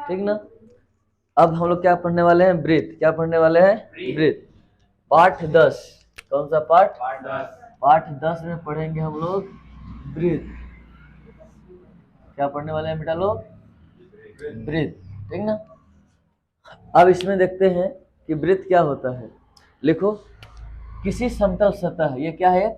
ठीक ना। अब हम लोग क्या पढ़ने वाले हैं? वृत्त। क्या पढ़ने वाले हैं? वृत्त। पाठ 10। कौन सा पाठ? पाठ 10 में पढ़ेंगे हम लोग वृत्त। क्या पढ़ने वाले हैं बेटा लोग? वृत्त। ठीक ना। अब इसमें देखते हैं कि वृत्त क्या होता है। लिखो, किसी समतल सतह, ये क्या है?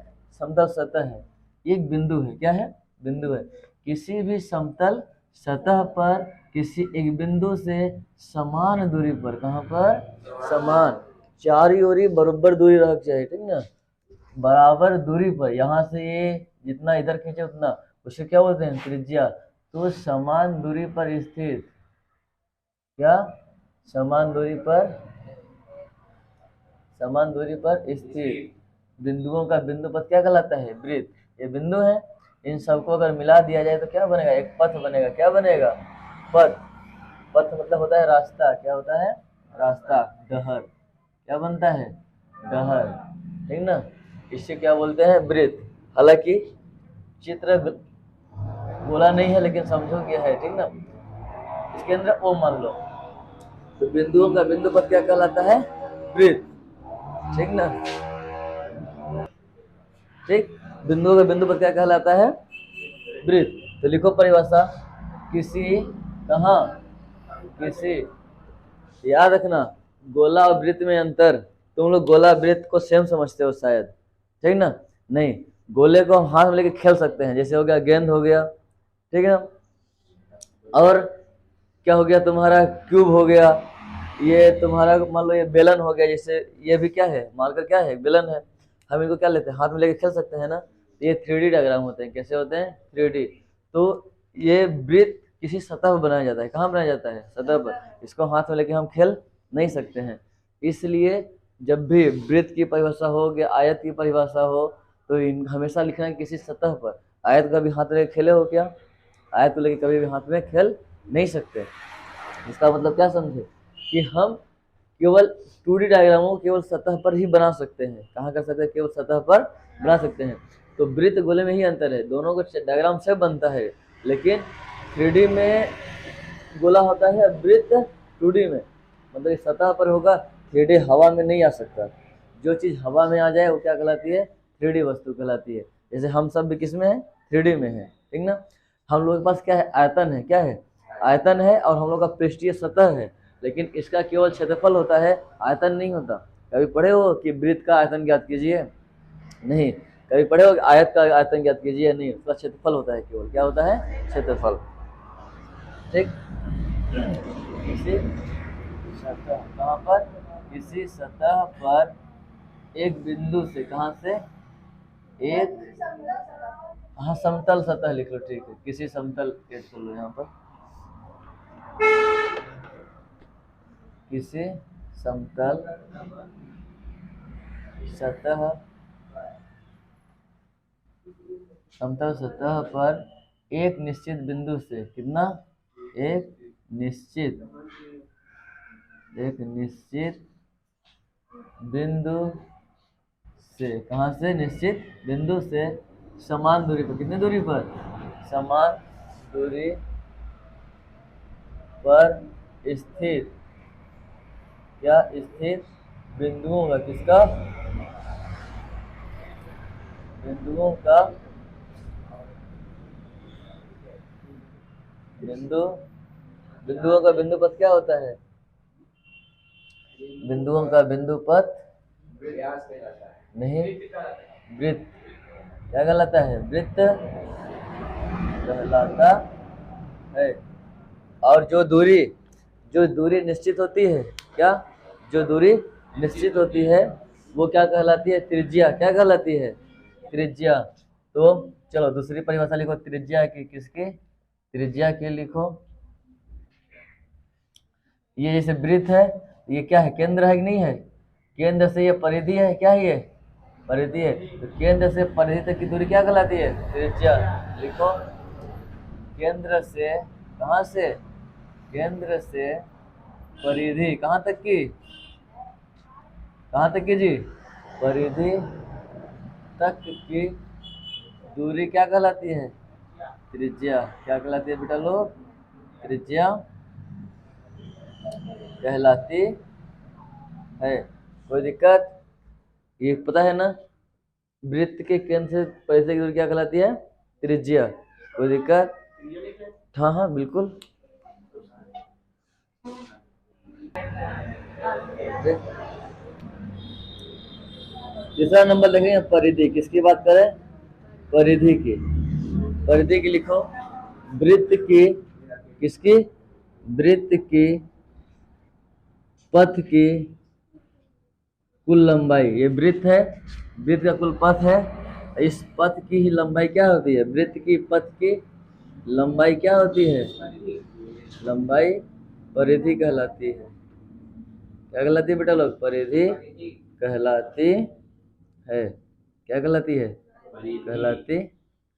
समतल सतह है, ये एक बिंदु है। क्या है? बिंदु है। किसी भी समतल सतह पर किसी एक बिंदु से समान दूरी पर, कहाँ पर? समान, चारी ओरी बराबर दूरी रह चाहिए। ठीक ना, बराबर दूरी पर, यहाँ से ये जितना इधर खींचे उतना, उसे क्या बोलते हैं? त्रिज्या। तो समान दूरी पर स्थित, क्या? समान दूरी पर स्थित बिंदुओं का बिंदुपथ क्या कहलाता है? वृत्त। ये बिंदु है, इन सबको अगर मिला दिया जाए तो क्या बनेगा? एक पथ बनेगा। क्या बनेगा? पथ। पथ मतलब होता है रास्ता। क्या होता है? रास्ता। डहर। क्या बनता है? डहर। ठीक ना, इसे क्या बोलते हैं? वृत्त। हालांकि चित्र गोला नहीं है, लेकिन समझो क्या है। ठीक ना, इसके अंदर ओ मान लो, तो बिंदुओं का बिंदुपथ क्या कहलाता है? वृत्त। ठीक ना, ठीक, बिंदुओं का बिंदुपथ क्या कहलाता है? वृत्त। तो लिखो परिभाषा, किसी, कहाँ? किसी, याद रखना गोला और वृत्त में अंतर। तुम लोग गोला वृत्त को सेम समझते हो शायद, ठीक ना। नहीं, गोले को हम हाथ में लेके खेल सकते हैं, जैसे हो गया गेंद हो गया, ठीक है ना। और क्या हो गया तुम्हारा? क्यूब हो गया। ये तुम्हारा मान लो ये बेलन हो गया, जैसे ये भी क्या है? मार्कर क्या है? बेलन है। हम इनको क्या लेते हैं? हाथ में लेके खेल सकते हैं ना। ये 3D डायग्राम होते हैं। कैसे होते हैं? 3D। तो ये वृत्त किसी सतह पर बनाया जाता है। कहाँ बनाया जाता है? सतह पर। इसको हाथ में लेके हम खेल नहीं सकते हैं। इसलिए जब भी वृत्त की परिभाषा हो या आयत की परिभाषा हो, तो हमेशा लिखना है किसी सतह पर। आयत का भी हाथ लेके खेले हो क्या? आयत को लेके कभी भी हाथ में खेल नहीं सकते। इसका मतलब क्या समझे? कि हम केवल 2D डायग्रामों को केवल सतह पर ही बना सकते हैं। कहाँ कर सकते हैं? केवल सतह पर बना सकते हैं। तो वृत्त गोले में ही अंतर है, दोनों को डायग्राम से बनता है, लेकिन 3D में गोला होता है, वृत्त 2D में, मतलब इस सतह पर होगा। 3D हवा में नहीं आ सकता। जो चीज हवा में आ जाए वो क्या कहलाती है? 3D वस्तु कहलाती है। जैसे हम सब भी किस में है? 3D में है। ठीक ना। हम लोग के पास क्या है? आयतन है। क्या है? आयतन है। और हम लोग का पृष्ठीय सतह है, लेकिन इसका केवल क्षेत्रफल होता है, आयतन नहीं होता। कभी पढ़े हो कि वृत्त का आयतन ज्ञात कीजिए? नहीं। कभी पढ़े हो आयत का आयतन ज्ञात कीजिए? नहीं। उसका क्षेत्रफल होता है केवल। क्या होता है? क्षेत्रफल। ठीक। किसी सतह, कहाँ पर? किसी सतह पर एक बिंदु से, कहाँ से? एक, हाँ, समतल सतह लिख लो। ठीक है, किसी समतल ऐड कर लो यहाँ पर। किसी समतल सतह, समतल सतह पर एक निश्चित बिंदु से, कितना? एक निश्चित बिंदु से, कहाँ से? निश्चित बिंदु से समान दूरी पर। कितनी दूरी पर? समान दूरी पर स्थित, या स्थित बिंदुओं का, किसका? बिंदुओं का बिंदुओं का बिंदुपथ क्या होता है? बिंदुओं का बिंदुपथ नहीं, वृत्त। क्या कहलाता है? वृत्त कहलाता है। और जो दूरी निश्चित होती है, क्या? जो दूरी निश्चित होती है वो क्या कहलाती है? त्रिज्या। क्या कहलाती है? त्रिज्या। तो चलो दूसरी परिभाषा लिखो त्रिज्या की। किसकी? त्रिज्या की लिखो। ये जैसे वृत्त है, ये क्या है? केंद्र है कि नहीं है? केंद्र से ये परिधि है। क्या है? ये परिधि है। तो केंद्र से परिधि तक की दूरी क्या कहलाती है? त्रिज्या। लिखो, केंद्र से, कहाँ से? केंद्र से परिधि, कहाँ तक की? कहाँ तक की जी? परिधि तक की दूरी क्या कहलाती है? त्रिज्या। क्या कहलाती है बेटा लोग? त्रिज्या कहलाती है। कोई दिक्कत? ये पता है ना, वृत्त के केंद्र से परिधि की दूरी क्या कहलाती है? त्रिज्या। कोई दिक्कत? हाँ हाँ बिल्कुल। तीसरा नंबर देखेंगे परिधि। किसकी बात करें? परिधि की। परिधि की लिखो, वृत्त की, किसकी? वृत्त की पथ की कुल लंबाई। ये वृत्त है, वृत्त का कुल पथ है, इस पथ की ही लंबाई क्या होती है? वृत्त की पथ की लंबाई क्या होती है? लंबाई परिधि कहलाती है। क्या कहलाती है बेटा लोग? परिधि कहलाती है। क्या कहलाती है? कहलाती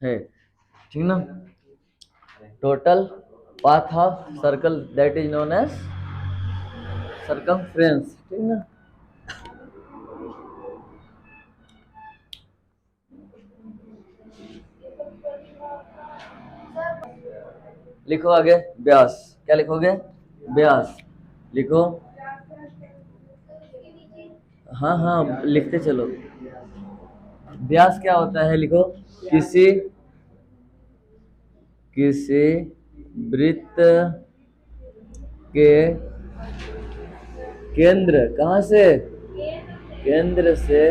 है। ठीक ना? Total path of circle that is known as circumference. ठीक ना? लिखो आगे व्यास। क्या लिखोगे? व्यास लिखो। हाँ हाँ लिखते चलो। व्यास क्या होता है? लिखो, किसी वृत्त के केंद्र, कहाँ से? केंद्र से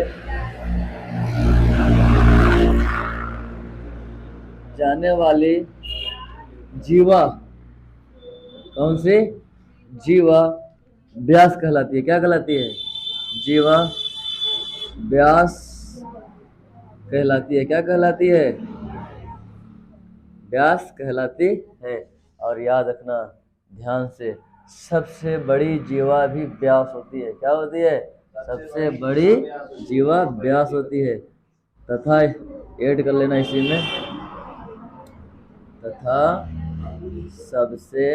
जाने वाली जीवा, कौन सी? जीवा व्यास कहलाती है। क्या कहलाती है? जीवा व्यास कहलाती है। क्या कहलाती है? व्यास कहलाती है। और याद रखना ध्यान से, सबसे बड़ी जीवा भी व्यास होती है। क्या होती है? सबसे बड़ी जीवा व्यास होती है। तथा ऐड कर लेना इसी में, तथा सबसे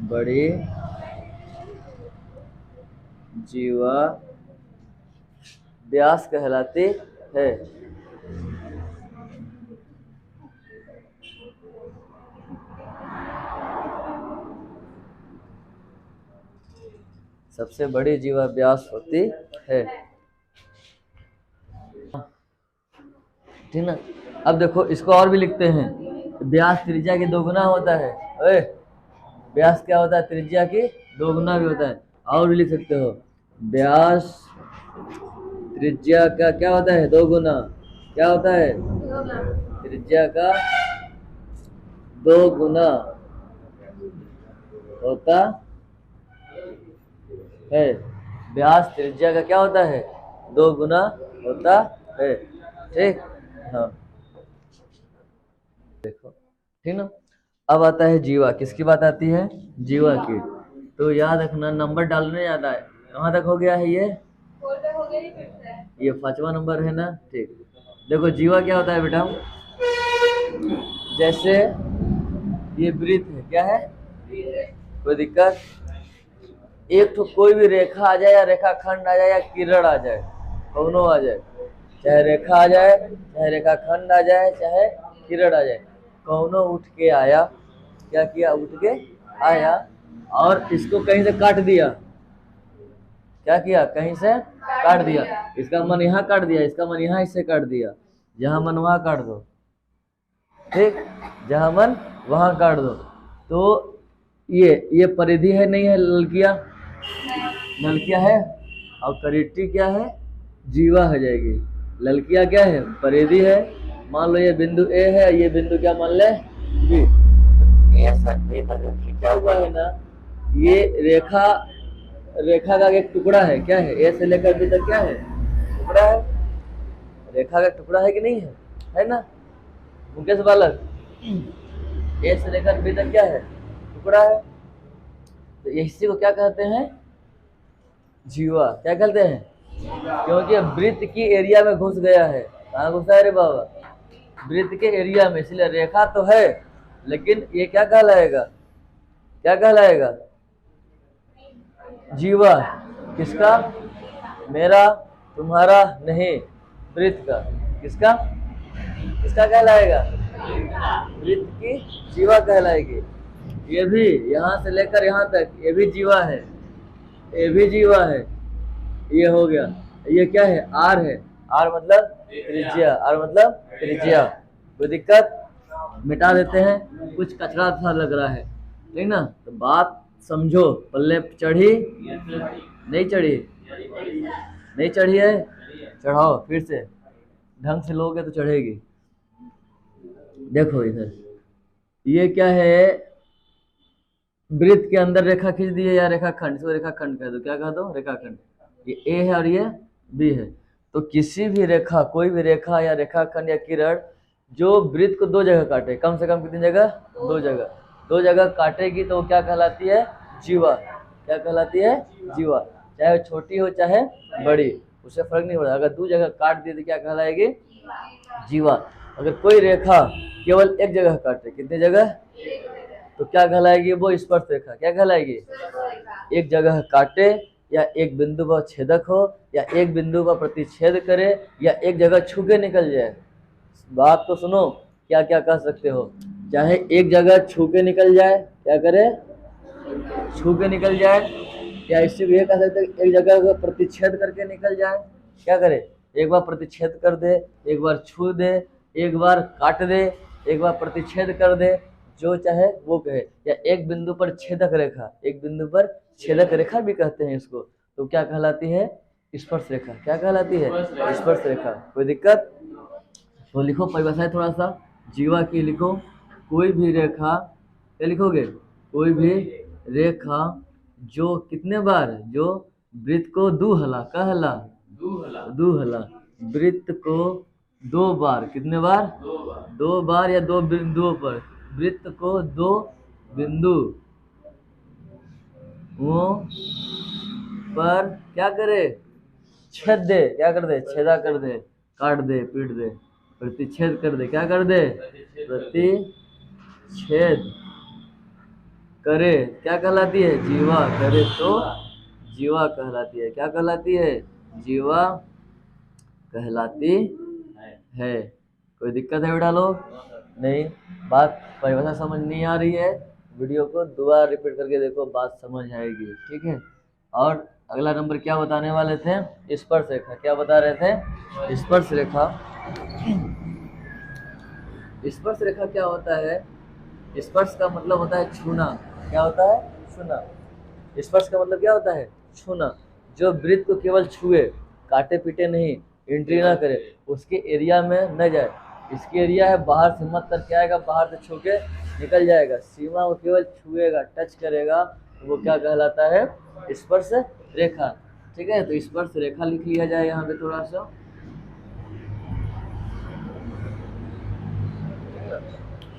बड़ी जीवा व्यास कहलाती है। सबसे बड़ी जीवा व्यास होती है। ठीक ना? अब देखो इसको और भी लिखते हैं। व्यास त्रिज्या की दोगुना होता है। ओए, व्यास क्या होता है? त्रिज्या की दोगुना भी होता है। और भी लिख सकते हो, व्यास त्रिज्या का क्या होता है? दोगुना। क्या होता है? त्रिज्या का दोगुना होता है। व्यास त्रिज्या का क्या होता है? दोगुना होता है। ठीक? हाँ देखो, ठीक ना? अब आता है जीवा। किसकी बात आती है? जीवा की। तो याद रखना, नंबर डालने याद आए। कहाँ तक हो गया है ये? ये 5वां नंबर है ना? ठीक। देखो जीवा क्या होता है बेटा? जैसे ये वृत्त है, क्या है? कोई दिक्कत? एक तो कोई भी रेखा आ जाए, या रेखा खंड आ जाए, या किरण आ जाए, दोनों आ जाए, चाहे रेखा आ जाए, चाहे रेखा खंड आ जाए, चाहे किरण आ जाए, कौनों उठ के आया। क्या किया? उठ के आया और इसको कहीं से काट दिया। क्या किया? कहीं से काट दिया। इसका मन यहाँ काट दिया, इसका मन यहाँ इससे काट दिया। जहाँ मन वहाँ काट दो। ठीक? जहाँ मन वहाँ काट दो। तो ये परिधि है, नहीं है? ललकिया, ललकिया है। और करीटी क्या है? जीवा हो जाएगी। ललकिया क्या है? परिधि है। मान लो ये बिंदु ए है, ये बिंदु क्या मान ले? बी। क्या हुआ है ना, ये रेखा का एक टुकड़ा है। क्या है? ए से लेकर बी तक क्या है? टुकड़ा है। रेखा का टुकड़ा है कि नहीं है? है ना मुकेश बालक? ए से लेकर बी तक क्या है? टुकड़ा है। तो इसी को क्या कहते हैं? जीवा। क्या कहते हैं? क्योंकि वृत्त की एरिया में घुस गया है। कहाँ घुसा है रे बाबा? वृत्त के एरिया में। इसलिए रेखा तो है, लेकिन ये क्या कहलाएगा? क्या कहलाएगा? जीवा। किसका? मेरा, तुम्हारा नहीं, वृत्त का। किसका? किसका कहलाएगा? वृत्त की जीवा कहलाएगी। ये भी यहाँ से लेकर यहाँ तक ये भी जीवा है, ये भी जीवा है। ये हो गया। ये क्या है? आर है। आर मतलब त्रिज्या, आर मतलब त्रिज्या। कोई दिक्कत? मिटा देते हैं, कुछ कचरा सा लग रहा है, ठीक ना? तो बात समझो। पल्ले चढ़ी नहीं चढ़ी? नहीं चढ़ी है? चढ़ाओ फिर से, ढंग से लोगे तो चढ़ेगी। देखो इधर, ये क्या है? वृत्त के अंदर रेखा खींच दी है या रेखाखंड, इसको रेखाखंड कह दो। क्या कह दो? रेखाखंड। ये ए है और ये बी है। तो किसी भी रेखा, कोई भी रेखा या रेखाखंड या किरण जो वृत्त को दो जगह काटे, कम से कम कितनी जगह? दो जगह। दो जगह काटेगी तो वो क्या कहलाती है? जीवा। क्या कहलाती है? जीवा। चाहे वो छोटी हो चाहे बड़ी, उससे फर्क नहीं पड़ता। अगर दो जगह काट दी तो क्या कहलाएगी? जीवा। अगर कोई रेखा केवल एक जगह काटे, कितनी जगह? तो क्या कहलाएगी? वो स्पर्श रेखा। क्या कहलाएगी? एक जगह काटे या एक बिंदु पर छेदक हो या एक बिंदु पर प्रतिच्छेद करे या एक जगह छू के निकल जाए। बात तो सुनो, क्या क्या कह सकते हो? चाहे एक जगह छू के निकल जाए, क्या करे? छू के निकल जाए, या इससे भी ये कह सकते हैं एक जगह को प्रतिच्छेद करके निकल जाए। क्या करे? एक बार प्रतिच्छेद कर दे, एक बार छू दे, एक बार काट दे, एक बार प्रतिच्छेद कर दे, जो चाहे वो कहे। या एक बिंदु पर छेदक रेखा, एक बिंदु पर छेदक रेखा भी कहते हैं इसको। तो क्या कहलाती है? स्पर्श रेखा। क्या कहलाती है? स्पर्श रेखा। कोई दिक्कत? तो लिखो परिभाषाएं थोड़ा सा, जीवा की लिखो। कोई भी रेखा, क्या लिखोगे? कोई भी रेखा जो कितने बार, जो वृत्त को दुहला, कहला दुहला, वृत्त को दो बार, कितने बार? दो बार या दो बिंदुओं पर, वृत्त को दो बिंदु वो पर क्या करे? छेद दे। क्या कर दे? छेदा कर दे, काट दे, पीट दे, प्रतिच्छेद कर दे। क्या कर दे? प्रतिच्छेद करे। क्या कहलाती है? जीवा। करे तो जीवा कहलाती है। क्या कहलाती है? जीवा कहलाती है। कोई दिक्कत है बेटा लोग? नहीं? बात परिभाषा समझ नहीं आ रही है? वीडियो को दोबारा रिपीट करके देखो, बात समझ आएगी, ठीक है? और अगला नंबर क्या बताने वाले थे? स्पर्श रेखा। क्या बता रहे थे? स्पर्श रेखा। स्पर्श रेखा क्या होता है? स्पर्श का मतलब होता है छूना। क्या होता है? छूना। स्पर्श का मतलब क्या होता है? छूना। जो वृत्त को केवल छुए, काटे पीटे नहीं, एंट्री ना करे, उसके एरिया में न जाए। इसकी एरिया है बाहर से मत करके आएगा, बाहर से छू के निकल जाएगा। सीमा को केवल छुएगा, टच करेगा, तो वो क्या कहलाता है? स्पर्श रेखा। ठीक है? तो स्पर्श रेखा लिख लिया जाए यहाँ पे थोड़ा सा।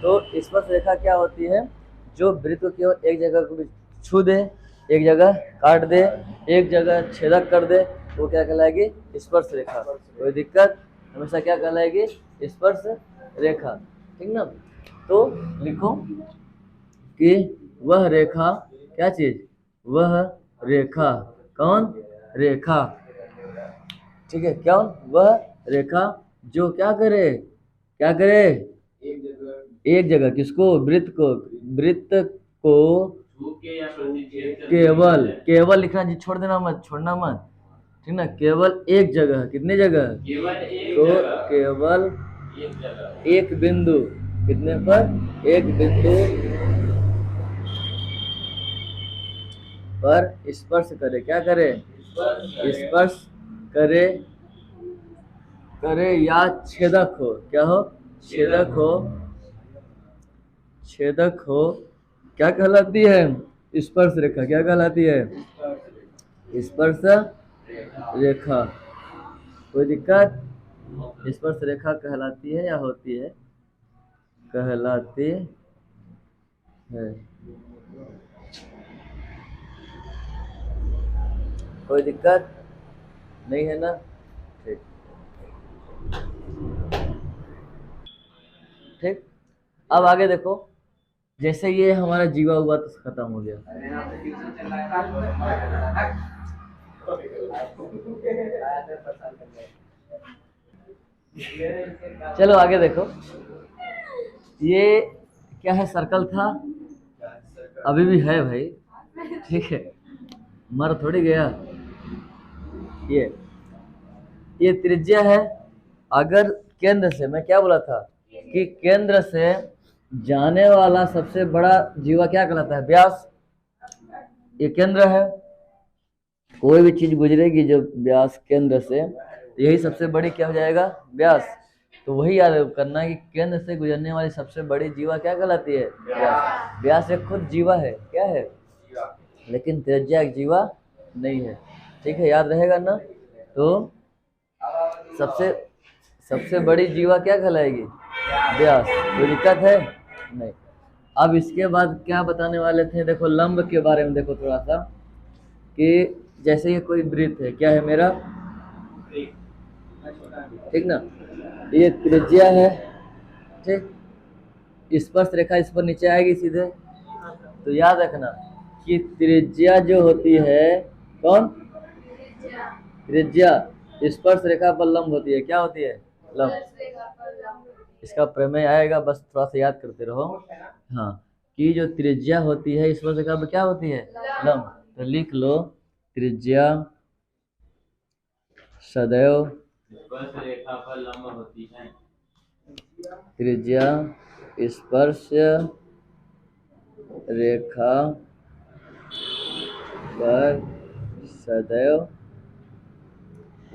तो स्पर्श रेखा क्या होती है? जो वृत्त को केवल एक जगह को छू दे, एक जगह काट दे, एक जगह छेदक कर दे, वो क्या कहलाएगी? स्पर्श रेखा। कोई दिक्कत? हमेशा क्या कहलाएगी? स्पर्श रेखा। ठीक ना? तो लिखो कि वह रेखा, क्या चीज? वह रेखा। कौन? रेखा। ठीक है? क्या? वह रेखा जो क्या करे? क्या करे? एक जगह। किसको? वृत्त को। वृत्त को केवल, केवल लिखना जी, छोड़ देना मत, छोड़ना मत, ठीक ना? केवल एक जगह। कितने जगह? तो केवल एक बिंदु। कितने पर? एक बिंदु पर स्पर्श करे। क्या करे? स्पर्श करे, करे या छेदक हो। क्या हो? छेदक हो। छेदक हो। क्या कहलाती है? स्पर्श रेखा। क्या कहलाती है? स्पर्श रेखा। कोई दिक्कत? स्पर्श रेखा कहलाती है या होती है? कहलाती है। कोई दिक्कत नहीं है ना? ठीक ठीक। अब आगे देखो, जैसे ये हमारा जीवा हुआ तो खत्म हो गया। चलो आगे देखो, ये क्या है? सर्कल था, अभी भी है भाई, ठीक है, मर थोड़ी गया। ये त्रिज्या है। अगर केंद्र से, मैं क्या बोला था कि केंद्र से जाने वाला सबसे बड़ा जीवा क्या कहलाता है? व्यास। ये केंद्र है, कोई भी चीज गुजरेगी जो व्यास केंद्र से, यही सबसे बड़ी क्या हो जाएगा? व्यास। तो वही याद करना है कि केंद्र से गुजरने वाली सबसे बड़ी जीवा क्या कहलाती है? व्यास। व्यास एक खुद जीवा है, क्या है? लेकिन त्रिज्या एक जीवा नहीं है, ठीक है, याद रहेगा ना? तो सबसे सबसे बड़ी जीवा क्या कहलाएगी? व्यास। कोई दिक्कत है? नहीं। अब इसके बाद क्या बताने वाले थे? देखो लंब के बारे में देखो थोड़ा सा, कि जैसे ये कोई वृत्त है, क्या है मेरा? ठीक ना, ये त्रिज्या है, ठीक। स्पर्श रेखा इस पर नीचे आएगी सीधे, तो याद रखना कि त्रिज्या जो होती है, कौन? त्रिज्या स्पर्श रेखा पर लंब होती है। क्या होती है? लंब। इसका प्रमेय आएगा, बस थोड़ा सा याद करते रहो। हाँ, कि जो त्रिज्या होती है स्पर्श रेखा पर क्या होती है? लंब। तो लिख लो, त्रिज्या सदैव स्पर्श रेखा पर लंब होती है। त्रिज्या स्पर्श रेखा पर सदैव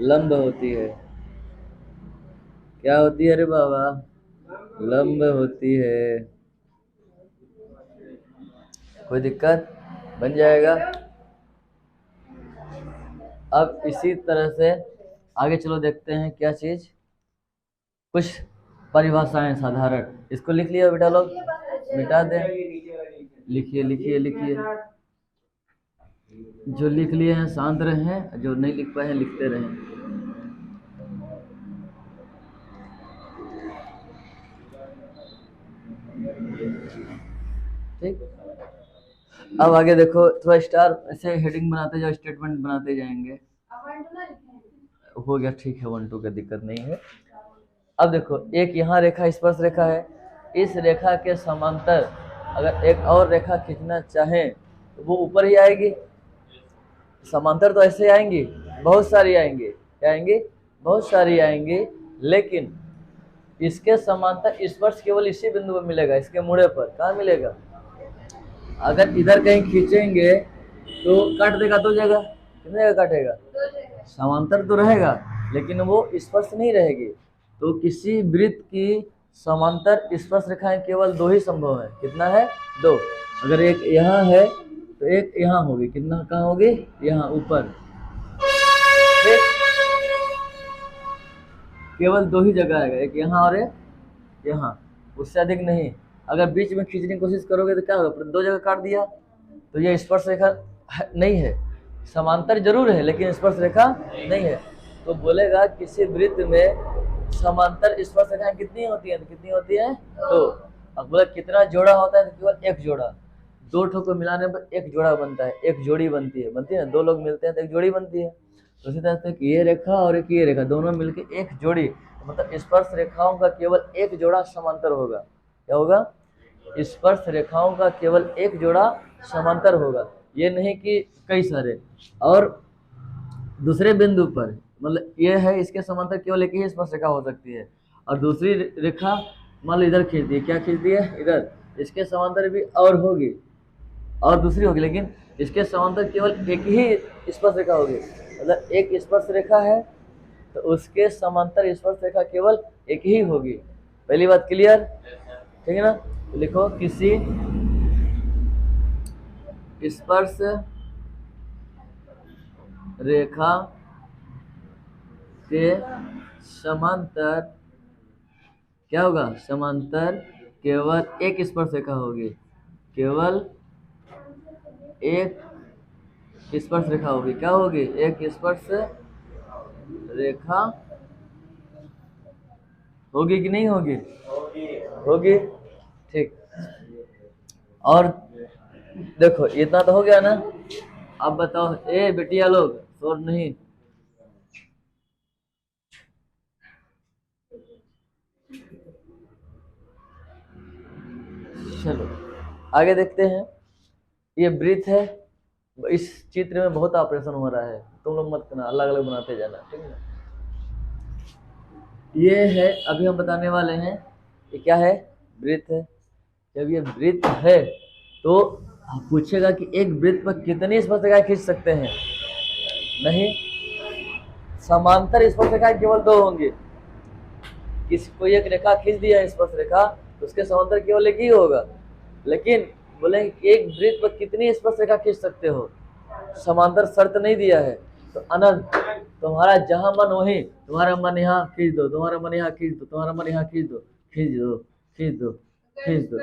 लंब होती है। क्या होती है रे बाबा? लंब होती है। कोई दिक्कत? बन जाएगा। अब इसी तरह से आगे चलो, देखते हैं क्या चीज, कुछ परिभाषाएं साधारण। इसको लिख लिया बेटा लोग, मिटा दे। लिखिए लिखिए लिखिए, जो लिख लिए हैं शांत रहें, जो नहीं लिख पाए हैं लिखते रहें। ठीक, अब आगे देखो, थोड़ा स्टार ऐसे हेडिंग बनाते जाओ, स्टेटमेंट बनाते जाएंगे। हो गया, ठीक है, 1 2 का दिक्कत नहीं है। अब देखो, एक यहाँ रेखा स्पर्श रेखा है, इस रेखा के समांतर अगर एक और रेखा खींचना चाहें तो वो ऊपर ही आएगी। समांतर तो ऐसे आएंगी, बहुत सारी आएंगी। क्या आएंगी? बहुत सारी आएंगी, लेकिन इसके समांतर स्पर्श केवल इसी बिंदु पर मिलेगा, इसके मुड़े पर। कहाँ मिलेगा? अगर इधर कहीं खींचेंगे तो काट देगा 2 जगह। कितने जगह काटेगा? 2 जगह। समांतर तो रहेगा, लेकिन वो स्पर्श नहीं रहेगी। तो किसी वृत्त की समांतर स्पर्श रेखाएं केवल 2 ही संभव है। कितना है? 2। अगर एक यहाँ है तो एक यहाँ होगी। कितना कहाँ होगी? यहाँ ऊपर। केवल 2 ही जगह आएगा, एक यहाँ और एक यहाँ, उससे अधिक नहीं। अगर बीच में खींचने की कोशिश करोगे तो क्या होगा? 2 जगह काट दिया, तो ये स्पर्श रेखा नहीं है। समांतर जरूर है लेकिन स्पर्श रेखा नहीं है। तो बोलेगा किसी वृत्त में समांतर स्पर्श रेखाएं कितनी होती है? कितनी होती है? 2। अब बोला कितना जोड़ा होता है? तो केवल 1 जोड़ा। 2 ठो को मिलाने पर 1 जोड़ा बनता है, 1 जोड़ी बनती है। बनती है ना, 2 लोग मिलते हैं तो 1 जोड़ी बनती है। तो इसी तरह से ये रेखा और एक ये रेखा दोनों मिलकर 1 जोड़ी, मतलब स्पर्श रेखाओं का केवल 1 जोड़ा समांतर होगा। क्या होगा? स्पर्श रेखाओं का केवल 1 जोड़ा समांतर होगा, ये नहीं कि कई सारे। और दूसरे बिंदु पर, मतलब ये है, इसके समांतर केवल एक ही स्पर्श रेखा हो सकती है। और दूसरी रेखा मान लो इधर खींच दी, क्या खींच दी है? इधर। इसके समांतर भी और होगी, और दूसरी होगी, लेकिन इसके समांतर केवल एक ही स्पर्श रेखा होगी। मतलब एक स्पर्श रेखा है तो उसके समांतर स्पर्श रेखा केवल एक ही होगी। पहली बात क्लियर? ठीक है ना? तो लिखो, किसी स्पर्श रेखा के समांतर क्या होगा? समांतर केवल एक स्पर्श रेखा होगी। केवल एक स्पर्श रेखा होगी। क्या होगी? एक स्पर्श रेखा होगी कि नहीं होगी? होगी। ठीक। और देखो, इतना तो हो गया ना। अब बताओ, ए बेटिया लोग, शोर नहीं। चलो आगे देखते हैं। ये ब्रीथ है। इस चित्र में बहुत ऑपरेशन हो रहा है, तुम लोग मत करना, अलग अलग बनाते जाना, ठीक है। ये है अभी हम बताने वाले हैं, ये क्या है, ब्रीथ है। जब ये ब्रीथ है तो पूछेगा कि एक ब्रीथ पर कितनी स्पर्शरेखाएं खींच सकते हैं। नहीं, समांतर स्पर्शरेखाएं केवल 2 होंगी। किसी कोई एक रेखा खींच दिया है स्पर्शरेखा तो उसके समांतर केवल एक ही होगा, लेकिन बोले एक वृत्त पर कितनी स्पर्शरेखा खींच सकते हो, समांतर शर्त नहीं दिया है। तो अनंत, तुम्हारा जहां मन वहीं, तुम्हारा मन यहाँ खींच दो, तुम्हारा मन यहाँ खींच दो, तुम्हारा मन यहाँ खींच दो, खींच दो, खींच दो, खींच दो,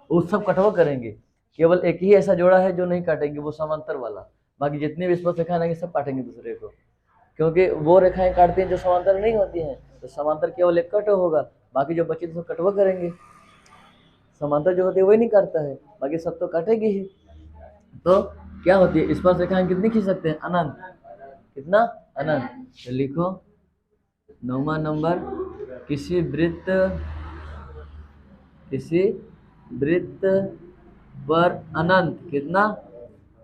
वो सब कटवा करेंगे। केवल एक ही ऐसा जोड़ा है जो नहीं काटेंगे, वो समांतर वाला। बाकी जितनी भी स्पर्शरेखाएं रहेंगी सब काटेंगे दूसरे को, क्योंकि वो रेखाएं काटती हैं जो समांतर नहीं होती हैं। तो समांतर केवल एक कट होगा, बाकी जो बची तो सब कटवा करेंगे। समांतर जो होती है वही नहीं काटता है, बाकी सब तो काटेगी ही। तो क्या होती है, स्पर्श रेखाएं कितनी खींच सकते हैं, अनंत। कितना, अनंत। तो लिखो 9वां नंबर, किसी वृत्त पर अनंत, कितना,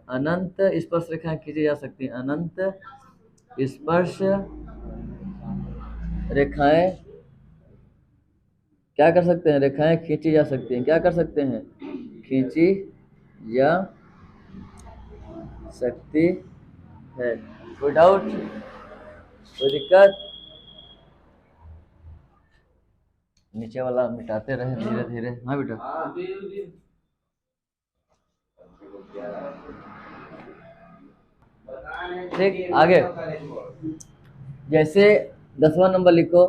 अनंत स्पर्श रेखाएं खींची जा सकती हैं। अनंत स्पर्श रेखाएं क्या कर सकते हैं, रेखाएं खींची जा सकती हैं। क्या कर सकते हैं, खींची जा सकती है। कोई डाउट, कोई दिक्कत? नीचे वाला मिटाते रहे धीरे धीरे। हाँ बेटा, ठीक। आगे जैसे 10वां नंबर लिखो,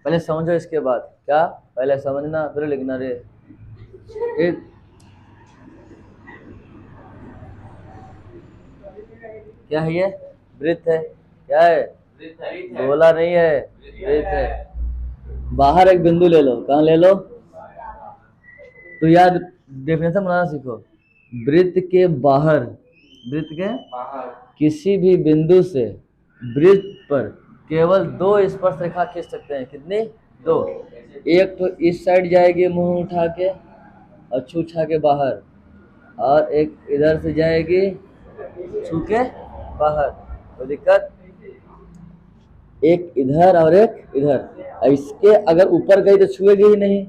पहले समझो इसके बाद। क्या, पहले समझना फिर लिखना रे। एक क्या है, ये वृत्त है। क्या है, गोला नहीं है, वृत्त है। बाहर एक बिंदु ले लो, कहाँ ले लो, तो याद डेफिनेशन बनाना सीखो। वृत्त के बाहर, वृत्त के किसी भी बिंदु से वृत्त पर केवल 2 स्पर्श रेखा खींच सकते हैं। कितनी, 2। एक तो इस साइड जाएगी मुंह उठा के और छू छा के बाहर, और एक इधर से जाएगी छू के बाहर। तो दिक्कत, एक इधर और एक इधर। इसके अगर ऊपर गई तो छुएगी ही नहीं,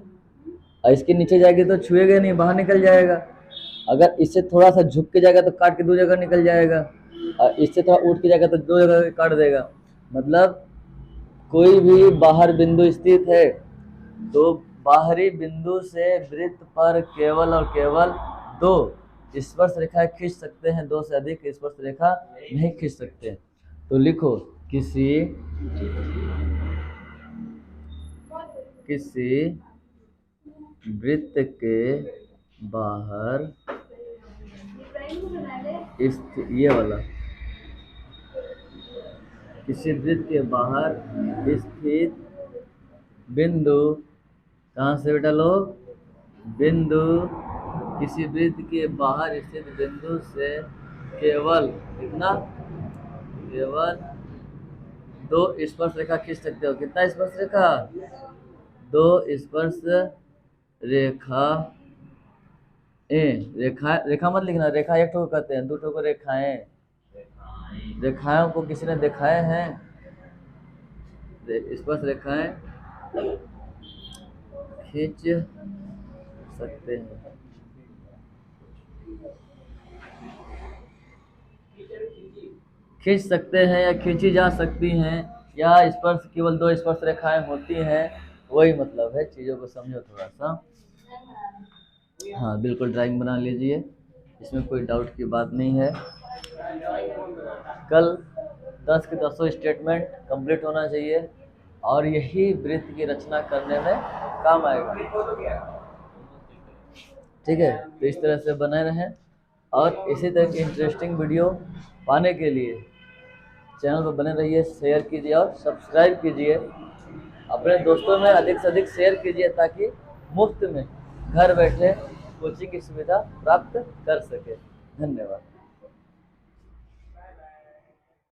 और इसके नीचे जाएगी तो छुएगा नहीं, बाहर निकल जाएगा। अगर इससे थोड़ा सा झुक के जाएगा तो काट के 2 जगह निकल जाएगा, और इससे थोड़ा उठ के जाएगा तो 2 जगह काट देगा। मतलब कोई भी बाहर बिंदु स्थित है तो बाहरी बिंदु से वृत्त पर केवल और केवल 2 स्पर्श रेखा खींच सकते हैं, 2 से अधिक स्पर्श रेखा नहीं खींच सकते। तो लिखो, किसी वृत्त के बाहर ये वाला, किसी वृत्त के बाहर स्थित बिंदु, कहाँ से बेटा लोग, बिंदु, किसी वृत्त के बाहर स्थित बिंदु से केवल कितना, केवल 2 स्पर्श रेखा खींच सकते हो। कितना स्पर्श रेखा, 2 स्पर्श रेखा। रेखा मत लिखना, रेखा एक ठो कहते हैं, 2 ठो को रेखाएं। रेखाओं को किसी ने दिखाए हैं, स्पर्श रेखाएं खींच सकते हैं। खींच सकते हैं या खींची जा सकती हैं, या स्पर्श केवल 2 स्पर्श रेखाएं होती हैं, वही मतलब है। चीज़ों को समझो थोड़ा सा। हाँ बिल्कुल, ड्राइंग बना लीजिए, इसमें कोई डाउट की बात नहीं है। कल 10 के 10 स्टेटमेंट कंप्लीट होना चाहिए, और यही वृत्त की रचना करने में काम आएगा। ठीक है, तो इस तरह से बने रहें, और इसी तरह की इंटरेस्टिंग वीडियो पाने के लिए चैनल पर बने रहिए, शेयर कीजिए और सब्सक्राइब कीजिए। अपने दोस्तों में अधिक से अधिक शेयर कीजिए, ताकि मुफ्त में घर बैठे कोचिंग की सुविधा प्राप्त कर सके। धन्यवाद।